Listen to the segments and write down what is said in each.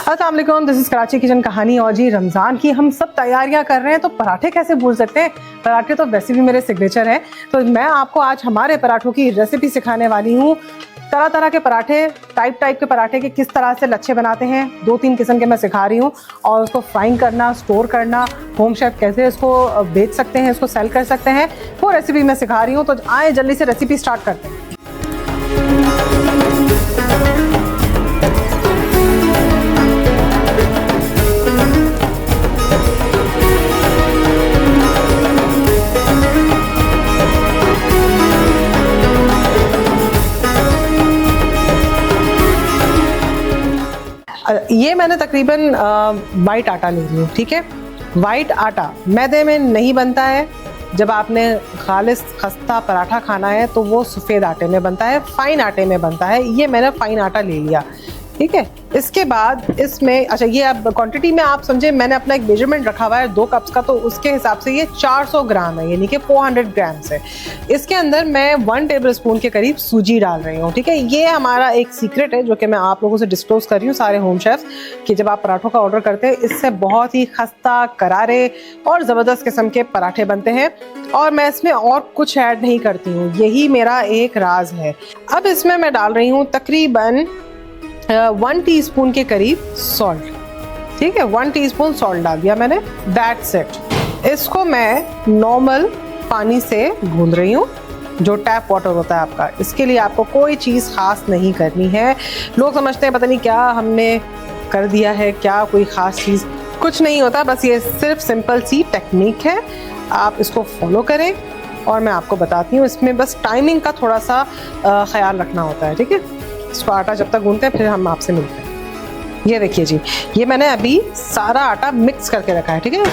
अस्सलाम वालेकुम, this is Karachi kitchen कहानी। और जी रमज़ान की हम सब तैयारियां कर रहे हैं तो पराठे कैसे भूल सकते हैं। पराठे तो वैसे भी मेरे सिग्नेचर हैं, तो मैं आपको आज हमारे पराठों की रेसिपी सिखाने वाली हूँ। तरह तरह के पराठे, टाइप के पराठे के किस तरह से लच्छे बनाते हैं, 2-3 किस्म के मैं सिखा रही हूँ। और उसको फ्राइंग करना, स्टोर करना, होम शेफ कैसे इसको बेच सकते हैं, इसको सेल कर सकते हैं, वो रेसिपी मैं सिखा रही हूँ। तो आए जल्दी से रेसिपी स्टार्ट करते हैं। ये मैंने तकरीबन वाइट आटा ले रही हूँ, ठीक है। वाइट आटा मैदे में नहीं बनता है। जब आपने खालिस खस्ता पराठा खाना है तो वो सफ़ेद आटे में बनता है, फाइन आटे में बनता है। ये मैंने फाइन आटा ले लिया, ठीक है। इसके बाद इसमें अच्छा, ये अब क्वांटिटी में आप समझे, मैंने अपना एक मेजरमेंट रखा हुआ है 2 कप्स का, तो उसके हिसाब से ये 400 ग्राम है, यानी कि 400 ग्राम्स है। इसके अंदर मैं 1 टेबल स्पून के करीब सूजी डाल रही हूँ, ठीक है। ये हमारा एक सीक्रेट है जो कि मैं आप लोगों से डिस्क्लोज कर रही हूँ, सारे होम शेफ्स, कि जब आप पराठों का ऑर्डर करते हैं इससे बहुत ही खस्ता, करारे और ज़बरदस्त किस्म के पराठे बनते हैं। और मैं इसमें और कुछ ऐड नहीं करती हूँ, यही मेरा एक राज है। अब इसमें मैं डाल रही हूँ तकरीबन 1 टीस्पून के करीब सॉल्ट, ठीक है। 1 टीस्पून सॉल्ट डाल दिया मैंने, दैट्स इट। इसको मैं नॉर्मल पानी से गूंद रही हूँ, जो टैप वाटर होता है आपका। इसके लिए आपको कोई चीज़ ख़ास नहीं करनी है। लोग समझते हैं पता नहीं क्या हमने कर दिया है, क्या कोई ख़ास चीज़, कुछ नहीं होता। बस ये सिर्फ सिंपल सी टेक्निक है, आप इसको फॉलो करें। और मैं आपको बताती हूँ, इसमें बस टाइमिंग का थोड़ा सा ख्याल रखना होता है, ठीक है। इसको आटा जब तक गूंथते हैं फिर हम आपसे मिलते हैं। ये देखिए जी, ये मैंने अभी सारा आटा मिक्स करके रखा है, ठीक है।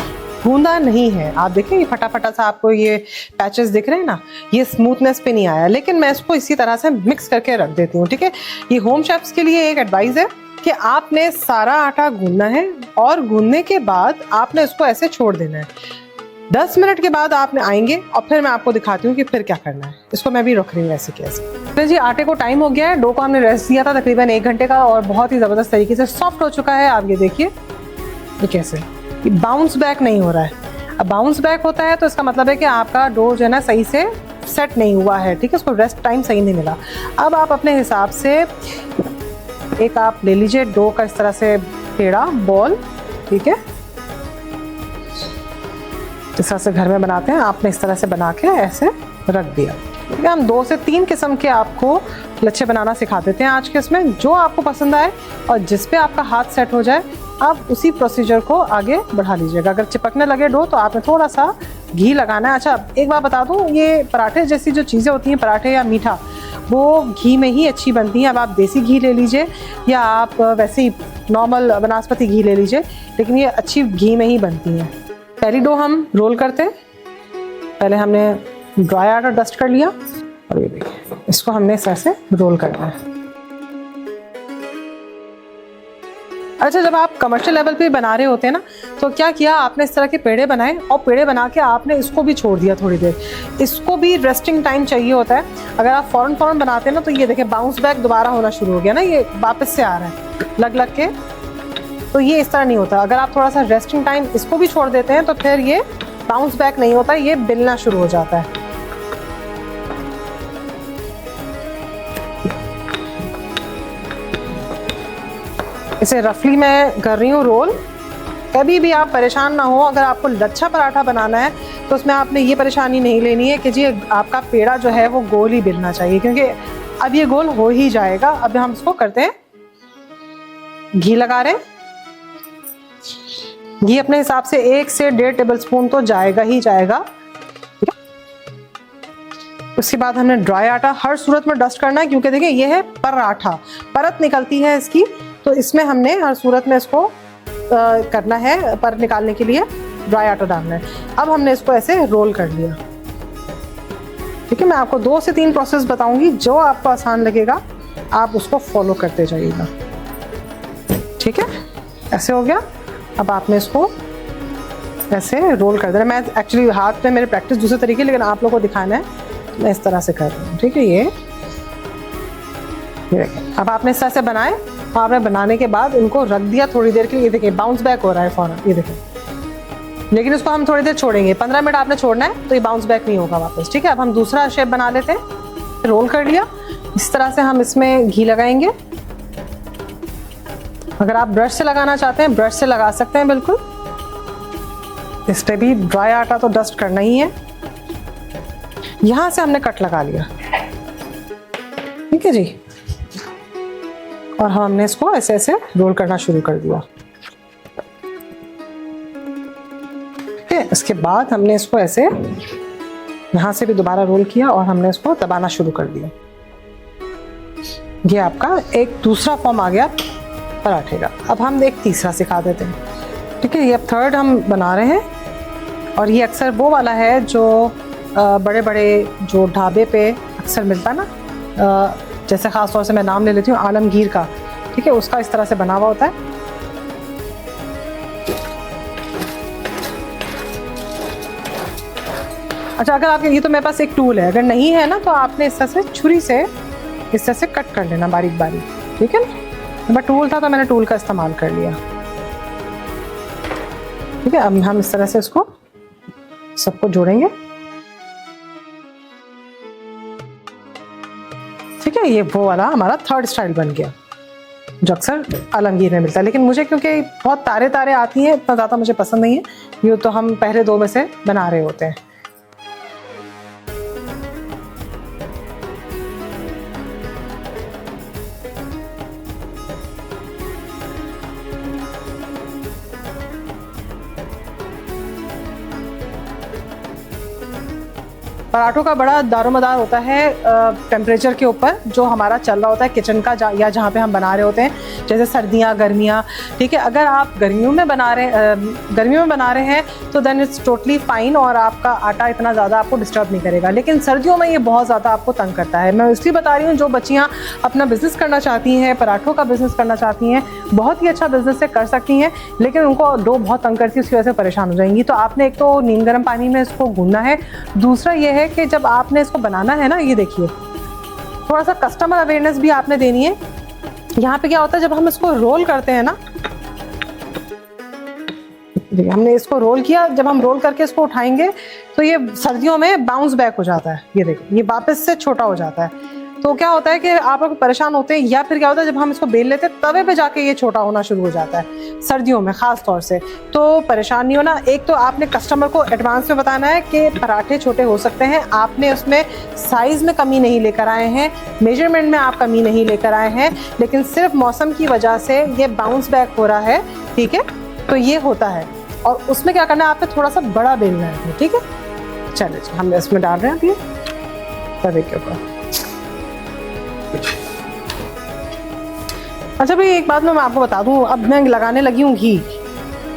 गूंदा नहीं है, आप देखें ये फटाफटा सा आपको ये पैचेस दिख रहे हैं ना, ये स्मूथनेस पे नहीं आया, लेकिन मैं इसको इसी तरह से मिक्स करके रख देती हूँ, ठीक है। ये होम शेफ्स के लिए एक एडवाइस है कि आपने सारा आटा गूंदना है और गूंदने के बाद आपने इसको ऐसे छोड़ देना है। 10 मिनट के बाद आपने आएंगे और फिर मैं आपको दिखाती हूँ कि फिर क्या करना है। इसको मैं भी रख रही हूँ ऐसे कैसे। तो जी आटे को टाइम हो गया है, डो को हमने रेस्ट दिया था तकरीबन 1 घंटे का, और बहुत ही ज़बरदस्त तरीके से सॉफ्ट हो चुका है। आप ये देखिए, ये कैसे बाउंस बैक नहीं हो रहा है। अब बाउंस बैक होता है तो इसका मतलब है कि आपका डो जो है ना सही से सेट नहीं हुआ है, ठीक है। उसको रेस्ट टाइम सही नहीं मिला। अब आप अपने हिसाब से एक आप ले लीजिए डो का इस तरह से पेड़ा बॉल, ठीक है। इस तरह से घर में बनाते हैं, आपने इस तरह से बना के ऐसे रख दिया। हम 2 से 3 किस्म के आपको लच्छे बनाना सिखा देते हैं आज के इसमें, जो आपको पसंद आए और जिस पे आपका हाथ सेट हो जाए आप उसी प्रोसीजर को आगे बढ़ा लीजिएगा। अगर चिपकने लगे डो तो आपने थोड़ा सा घी लगाना है। अच्छा एक बात बता दूं, ये पराठे जैसी जो चीज़ें होती हैं, पराठे या मीठा, वो घी में ही अच्छी बनती हैं। अब आप देसी घी ले लीजिए या आप वैसे ही नॉर्मल वनस्पति घी ले लीजिए, लेकिन ये अच्छी घी में ही बनती हैं। पहली डो हम रोल करते हैं। पहले हमने ड्राई आटा डस्ट कर लिया और ये देखिए इसको हमने इस तरह से रोल करना है। अच्छा, जब आप कमर्शियल लेवल पे बना रहे होते हैं ना, तो क्या किया आपने, इस तरह के पेड़े बनाए और पेड़े बना के आपने इसको भी छोड़ दिया थोड़ी देर। इसको भी रेस्टिंग टाइम चाहिए होता है। अगर आप फ़ौरन बनाते हैं ना, तो ये देखिए बाउंस बैक दोबारा होना शुरू हो गया ना, ये वापस से आ रहा है लग के। तो ये इस तरह नहीं होता। अगर आप थोड़ा सा रेस्टिंग टाइम इसको भी छोड़ देते हैं तो फिर ये बाउंस बैक नहीं होता, ये बिलना शुरू हो जाता है। इसे रफली मैं कर रही हूँ रोल। कभी भी आप परेशान ना हो, अगर आपको लच्छा पराठा बनाना है तो उसमें आपने ये परेशानी नहीं लेनी है कि जी आपका पेड़ा जो है वो गोल ही बिलना चाहिए, क्योंकि अब ये गोल हो ही जाएगा। अब हम इसको करते हैं, घी लगा रहे हैं। घी अपने हिसाब से 1 से 1.5 टेबल स्पून तो जाएगा ही जाएगा। उसके बाद हमने ड्राई आटा हर सूरत में डस्ट करना है, क्योंकि देखिए ये है पराठा, परत निकलती है इसकी, तो इसमें हमने हर सूरत में इसको करना है। परत निकालने के लिए ड्राई आटा डालना है। अब हमने इसको ऐसे रोल कर लिया, ठीक है। मैं आपको 2 से 3 प्रोसेस बताऊंगी, जो आपको आसान लगेगा आप उसको फॉलो करते जाइएगा, ठीक है। ऐसे हो गया। अब आपने इसको ऐसे रोल कर देना। मैं एक्चुअली हाथ में मेरे प्रैक्टिस दूसरे तरीके, लेकिन आप लोगों को दिखाना है, मैं इस तरह से कर रही हूँ, ठीक है। ये ये देखिए, अब आपने इस तरह से बनाए और आपने बनाने के बाद उनको रख दिया थोड़ी देर के लिए। ये देखिए बाउंस बैक हो रहा है फौरन, ये देखिए। लेकिन उसको हम थोड़ी देर छोड़ेंगे, 15 मिनट आपने छोड़ना है, तो ये बाउंस बैक नहीं होगा वापस, ठीक है। अब हम दूसरा शेप बना लेते हैं। रोल कर लिया, इस तरह से हम इसमें घी लगाएंगे। अगर आप ब्रश से लगाना चाहते हैं ब्रश से लगा सकते हैं बिल्कुल। इस पे भी ड्राई आटा तो डस्ट करना ही है। यहां से हमने कट लगा लिया, ठीक है जी। और हमने इसको ऐसे ऐसे रोल करना शुरू कर दिया, ठीक है। इसके बाद हमने इसको ऐसे यहां से भी दोबारा रोल किया और हमने इसको दबाना शुरू कर दिया। ये आपका एक दूसरा फॉर्म आ गया पराठे का। अब हम एक तीसरा सिखा देते हैं, ठीक है। ये अब थर्ड हम बना रहे हैं और ये अक्सर वो वाला है जो बड़े बड़े जो ढाबे पे अक्सर मिलता है ना, जैसे ख़ास तौर से मैं नाम ले लेती हूँ आलमगीर का, ठीक है। उसका इस तरह से बना हुआ होता है। अच्छा, अगर आपके, ये तो मेरे पास एक टूल है, अगर नहीं है ना तो आपने इस तरह से छुरी से इस तरह से कट कर लेना बारीक बारीक, ठीक है ना। बट टूल था तो मैंने टूल का इस्तेमाल कर लिया, ठीक है। अब हम इस तरह से इसको सबको जोड़ेंगे, ठीक है। ये वो वाला हमारा थर्ड स्टाइल बन गया जो अक्सर आलमगीर में मिलता है। लेकिन मुझे क्योंकि बहुत तारे तारे आती हैं, इतना ज़्यादा मुझे पसंद नहीं है। ये तो हम पहले दो में से बना रहे होते हैं। पराठों का बड़ा दारोमदार होता है टेम्परेचर के ऊपर जो हमारा चल रहा होता है किचन का, या जहाँ पे हम बना रहे होते हैं। जैसे सर्दियाँ, गर्मियाँ, ठीक है। अगर आप गर्मियों में बना रहे हैं तो देन इट्स टोटली फाइन और आपका आटा इतना ज़्यादा आपको डिस्टर्ब नहीं करेगा। लेकिन सर्दियों में ये बहुत ज़्यादा आपको तंग करता है। मैं इसलिए बता रही हूँ, जो बच्चियाँ अपना बिजनेस करना चाहती हैं, पराठों का बिजनेस करना चाहती हैं, बहुत ही अच्छा बिजनेस से कर सकती हैं, लेकिन उनको डो बहुत तंग करती है, उसकी वजह से परेशान हो जाएंगी। तो आपने एक तो नीम गर्म पानी में इसको गूंदना है। दूसरा ये है कि जब आपने इसको बनाना है ना, ये देखिए थोड़ा सा कस्टमर अवेयरनेस भी आपने देनी है। यहाँ पे क्या होता है, जब हम इसको रोल करते हैं ना, हमने इसको रोल किया, जब हम रोल करके इसको उठाएंगे तो ये सर्दियों में बाउंस बैक हो जाता है। ये देखिए, ये वापस से छोटा हो जाता है। तो क्या होता है कि आप लोग परेशान होते हैं, या फिर क्या होता है जब हम इसको बेल लेते हैं तवे पे जाके ये छोटा होना शुरू हो जाता है सर्दियों में खास तौर से। तो परेशान नहीं होना। एक तो आपने कस्टमर को एडवांस में बताना है कि पराठे छोटे हो सकते हैं। आपने उसमें साइज में कमी नहीं लेकर आए हैं, मेजरमेंट में आप कमी नहीं लेकर आए हैं, लेकिन सिर्फ मौसम की वजह से ये बाउंस बैक हो रहा है, ठीक है। तो ये होता है और उसमें क्या करना है, आपने थोड़ा सा बड़ा बेलना है, ठीक है। चलिए हम इसमें डाल रहे हैं अभी तवे के ऊपर। अच्छा भाई, एक बात मैं आपको बता दूं, अब मैं लगाने लगी हूँ घी।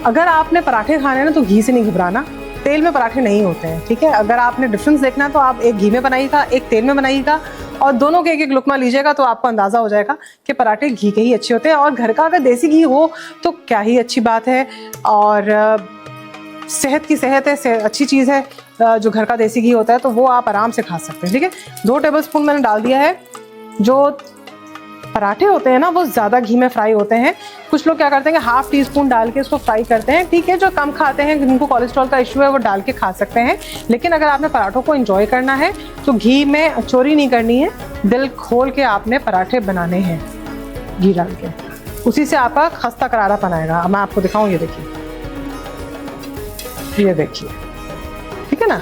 अगर आपने पराठे खाने हैं ना तो घी से नहीं घबराना, तेल में पराठे नहीं होते हैं, ठीक है। अगर आपने डिफरेंस देखना है तो आप एक घी में बनाइएगा, एक तेल में बनाइएगा, और दोनों के एक एक लुकमा लीजिएगा तो आपको अंदाज़ा हो जाएगा कि पराठे घी के ही अच्छे होते हैं। और घर का अगर देसी घी हो तो क्या ही अच्छी बात है। और सेहत की सेहत है, अच्छी चीज़ है जो घर का देसी घी होता है, तो वो आप आराम से खा सकते हैं, ठीक है। 2 टेबलस्पून मैंने डाल दिया है। जो पराठे होते हैं ना वो ज़्यादा घी में फ्राई होते हैं। कुछ लोग क्या करते हैं कि हाफ टी स्पून डाल के इसको फ्राई करते हैं, ठीक है। जो कम खाते हैं, जिनको कोलेस्ट्रॉल का इशू है, वो डाल के खा सकते हैं। लेकिन अगर आपने पराठों को एंजॉय करना है तो घी में चोरी नहीं करनी है, दिल खोल के आपने पराठे बनाने हैं घी डाल के। उसी से आपका खस्ता करारापन आएगा। मैं आपको दिखाऊँ, ये देखिए, ये देखिए, ठीक है ना।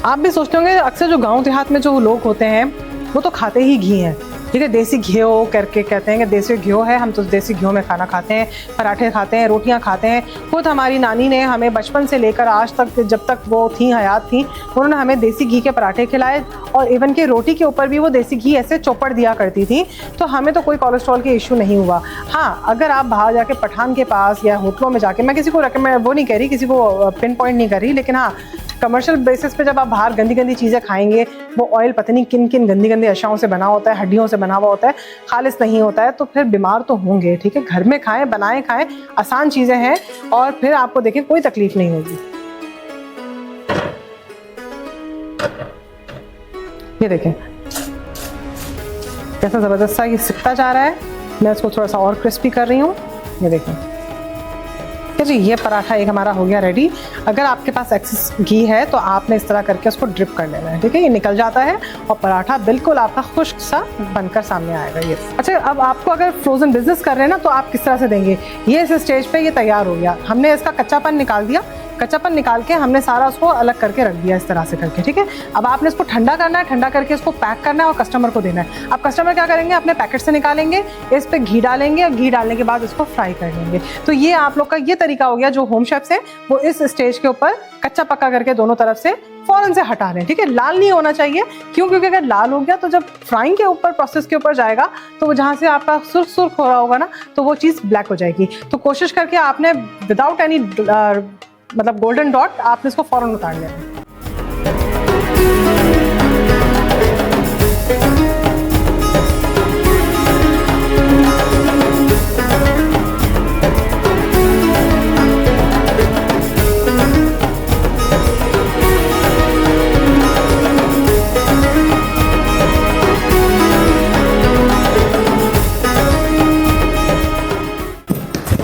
आप भी सोचते होंगे अक्सर जो गाँव देहात में जो लोग होते हैं वो तो खाते ही घी हैं, ठीक है। देसी घी करके कहते हैं कि देसी घी है, हम तो देसी घी में खाना खाते हैं, पराठे खाते हैं, रोटियां खाते हैं। खुद हमारी नानी ने हमें बचपन से लेकर आज तक, जब तक वो थी हयात थी, उन्होंने हमें देसी घी के पराठे खिलाए। और इवन के रोटी के ऊपर भी वो देसी घी ऐसे चौपड़ दिया करती थी, तो हमें तो कोई कोलेस्ट्रॉल के इशू नहीं हुआ। हाँ, अगर आप बाहर जाके पठान के पास या होटलों में जाके, मैं किसी को वो नहीं कह रही, किसी को पिन पॉइंट नहीं कर रही, लेकिन हाँ कमर्शियल बेसिस पे जब आप बाहर गंदी गंदी चीज़ें खाएंगे, वो ऑयल पता नहीं किन किन गंदी गंदी अशाओं से बना होता है, हड्डियों से बना हुआ होता है, खालिस नहीं होता है, तो फिर बीमार तो होंगे, ठीक है। घर में खाएं, बनाएं, खाएं, आसान चीज़ें हैं और फिर आपको देखें कोई तकलीफ नहीं होगी। ये देखें, कैसा ज़बरदस्त सा ये सिकता जा रहा है। मैं इसको थोड़ा सा और क्रिस्पी कर रही हूँ। ये देखें जी, ये पराठा एक हमारा हो गया रेडी। अगर आपके पास एक्सेस घी है तो आपने इस तरह करके उसको ड्रिप कर लेना है, ठीक है। ये निकल जाता है और पराठा बिल्कुल आपका खुश्क सा बनकर सामने आएगा ये। अच्छा, अब आपको अगर फ्रोजन बिजनेस कर रहे हैं ना तो आप किस तरह से देंगे। ये इस स्टेज पे ये तैयार हो गया, हमने इसका कच्चापन निकाल दिया। कच्चापन निकाल के हमने सारा उसको अलग करके रख दिया इस तरह से करके, ठीक है। अब आपने इसको ठंडा करना है, ठंडा करके इसको पैक करना है और कस्टमर को देना है। अब कस्टमर क्या करेंगे, अपने पैकेट से निकालेंगे, इस पे घी डालेंगे और घी डालने के बाद इसको फ्राई कर लेंगे। तो ये आप लोग का ये तरीका हो गया। जो होम शेफ्स है वो इस स्टेज के ऊपर कच्चा पक्का करके दोनों तरफ से फौरन से हटा रहे हैं, ठीक है। लाल नहीं होना चाहिए, क्यों? क्योंकि अगर लाल हो गया तो जब फ्राइंग के ऊपर प्रोसेस के ऊपर जाएगा तो वो जहाँ से आपका सुर्ख सुर्ख हो रहा होगा ना तो वो चीज़ ब्लैक हो जाएगी। तो कोशिश करके आपने विदाउट एनी मतलब गोल्डन डॉट आपने इसको फौरन उतार लेना है।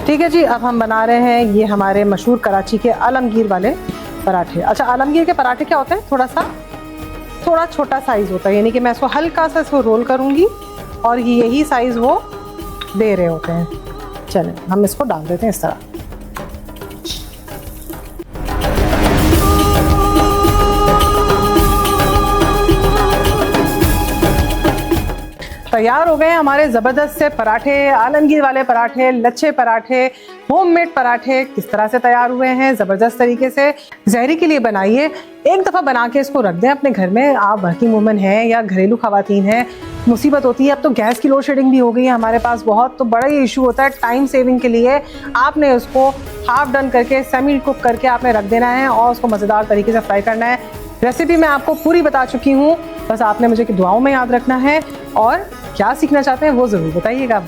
ठीक है जी, अब हम बना रहे हैं ये हमारे मशहूर कराची के आलमगीर वाले पराठे। अच्छा, आलमगीर के पराठे क्या होते हैं, थोड़ा छोटा साइज़ होता है, यानी कि मैं इसको हल्का सा इसको रोल करूँगी और यही साइज़ वो दे रहे होते हैं। चलें, हम इसको डाल देते हैं इस तरह। तैयार हो गए हमारे ज़बरदस्त से पराठे, आलमगीर वाले पराठे, लच्छे पराठे, होममेड पराठे। किस तरह से तैयार हुए हैं ज़बरदस्त तरीके से। ज़हरी के लिए बनाइए, एक दफ़ा बना के इसको रख दें अपने घर में। आप वर्किंग वूमन हैं या घरेलू ख़वातीन हैं, मुसीबत होती है। अब तो गैस की लोड शेडिंग भी हो गई है हमारे पास बहुत, तो बड़ा ही इशू होता है। टाइम सेविंग के लिए आपने उसको हाफ डन करके सेमी कुक करके आपने रख देना है और उसको मज़ेदार तरीके से फ्राई करना है। रेसिपी मैं आपको पूरी बता चुकी हूँ, बस आपने मुझे कि दुआओं में याद रखना है और क्या सीखना चाहते हैं वो ज़रूर बताइएगा।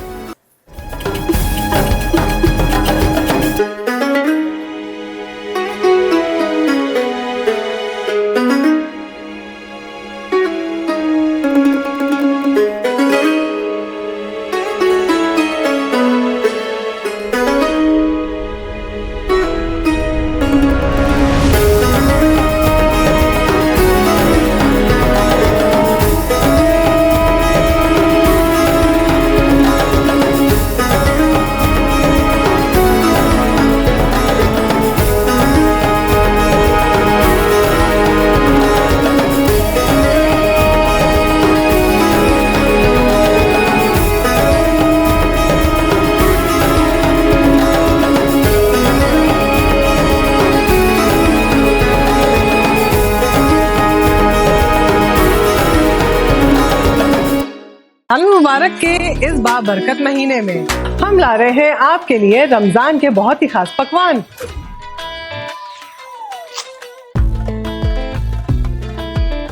मुबारक के इस बाबरकत महीने में हम ला रहे हैं आपके लिए रमजान के बहुत ही खास पकवान।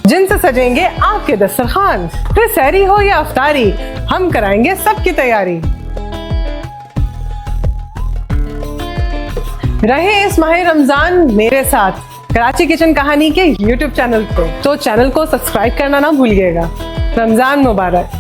जिनसे सजेंगे आपके दस्तरखान। फिर सहरी हो या अफ्तारी, हम कराएंगे सबकी तैयारी। रहे इस माह रमजान मेरे साथ कराची किचन कहानी के YouTube चैनल पे, तो चैनल को सब्सक्राइब करना ना भूलिएगा। रमजान मुबारक।